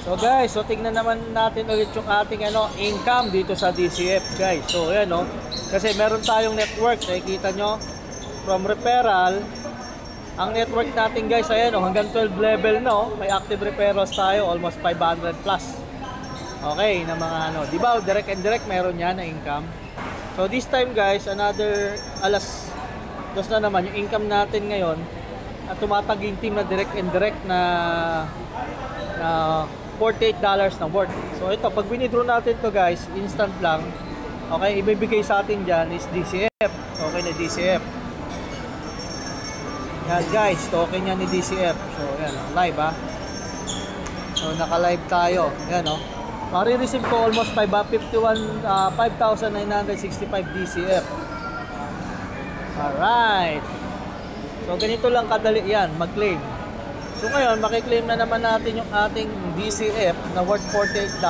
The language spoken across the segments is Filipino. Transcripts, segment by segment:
So guys, so tingnan naman natin ulit yung ating income dito sa DCF guys. So ayan kasi meron tayong network, nakikita nyo from referral. Ang network natin guys ayan hanggang 12 level may active referrals tayo, almost 500 plus. Okay, na mga di ba direct and direct meron yan na income. So this time guys, another alas 2 na naman yung income natin ngayon at tumataginting na direct and direct na $48 na worth. So ito, pag winidraw natin to guys, instant lang. Okay, ibibigay sa atin dyan is DCF. Okay na DCF. Yan guys, token yan ni DCF. So yan, live So naka-live tayo. Yan Mari-receive ko almost 5,965 DCF. Alright. So ganito lang kadali yan, mag-claim. So ngayon, makiklaim na naman natin yung ating DCF na worth $48.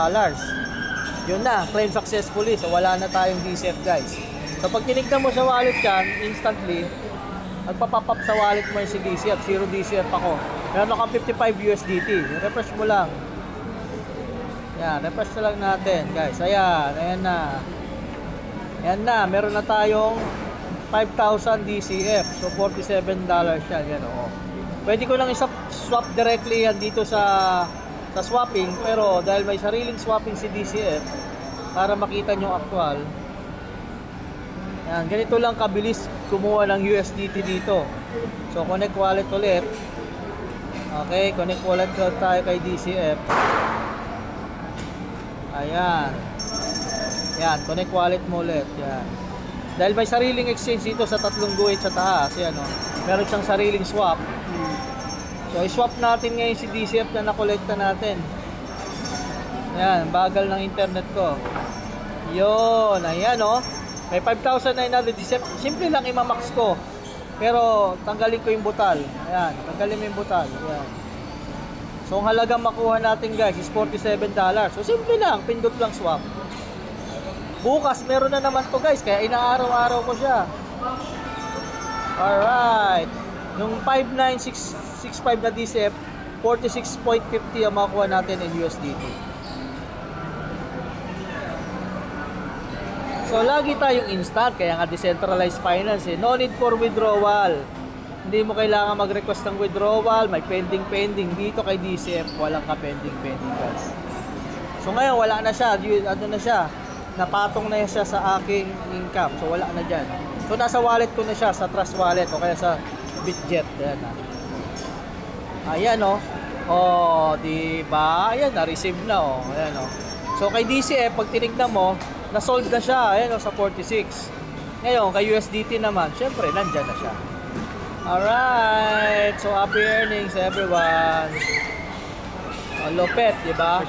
Yun na, claim successfully. So wala na tayong DCF guys. So pag tinignan mo sa wallet yan, instantly, magpapop up sa wallet mo yung si DCF. 0 DCF ako. Meron kang 55 USDT. Refresh mo lang. Yan, refresh na lang natin guys. Ayan, ayan na. Ayan na, meron na tayong 5,000 DCF. So $47 yan. Yan Pwede ko lang swap directly yan dito sa swapping, pero dahil may sariling swapping si DCF para makita nyo actual. Yan, ganito lang kabilis kumuha ng USDT dito. So connect wallet ulit. Okay, connect wallet tayo kay DCF. Ayan. Yan, connect wallet mo ulit. Yan. Dahil may sariling exchange dito sa tatlong guhit sa taas, yan meron siyang sariling swap. So i-swap natin ngayon si DCF na nakolekta natin. Ayan, bagal ng internet ko. Yun, ayan may 5,900 DCF. Simple lang imamax ko. Pero tanggalin ko yung butal. Ayan, tanggalin mo yung butal. Ayan. So ang halagang makuha natin guys is $47. So simple lang, pindot lang swap. Bukas meron na naman to guys, kaya inaaraw-araw ko siya. Alright. Yung 5,965 na DCF, 46.50 ang makuha natin in USDT. So lagi tayong instant, kaya nga decentralized finance no need for withdrawal. Hindi mo kailangan mag-request ng withdrawal, may pending dito kay DCF, walang ka pending guys. So ngayon wala na siya, na siya, napatong na siya sa aking income. So wala na dyan. So nasa wallet ko na siya, sa Trust Wallet o kaya sa Bitget. Ayan diba? Ayan, na-receive na Ayan So kay DCF, pag tinignan mo, na-sold na siya. Ayan sa 46. Ngayon, kay USDT naman, syempre, nandyan na siya. Alright. So happy earnings everyone. Lupet, diba?